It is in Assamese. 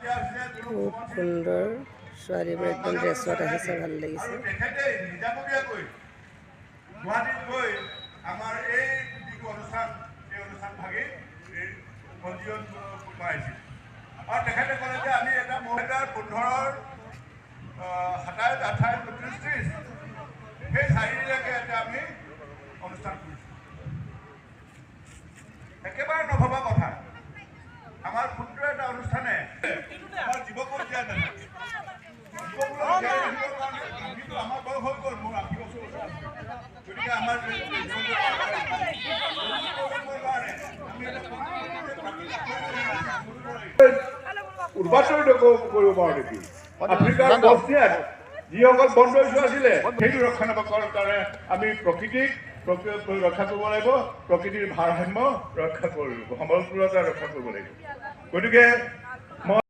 খুব সুন্দৰ ছোৱালীবোৰ একদম ড্ৰেছত আহিছে, ভাল লাগিছে। গুৱাহাটীত গৈ আমাৰ এই যিটো অনুষ্ঠান এই অনুষ্ঠান ভাগি পঞ্জীয়ন কৰাইছিল আৰু তেখেতে ক'লে যে আমি এটা 2015 27 28 29 30 সেই 4দিনলৈকে এটা আমি অনুষ্ঠান কৰিছোঁ। একেবাৰে নভবা কথা, আমাৰ ক্ষুদ্ৰ এটা অনুষ্ঠানে আমাৰ যুৱকক জীয়াই নাথাকে। আমাৰ বয়স হৈ গ'ল, মোৰ 80 বছৰ ওচৰত। গতিকে আমাৰ উৰ্বাচন কৰিব পাৰোঁ নেকি? আফ্ৰিকাৰ বছনিয়াত যিসকল বন্দৰীয় আছিলে সেইটো ৰক্ষণাবেক্ষণৰ কাৰণে আমি প্ৰকৃতিক ৰক্ষা কৰিব লাগিব, প্ৰকৃতিৰ ভাৰসাম্য ৰক্ষা কৰিব লাগিব, সমগ্ৰতা ৰক্ষা কৰিব লাগিব। গতিকে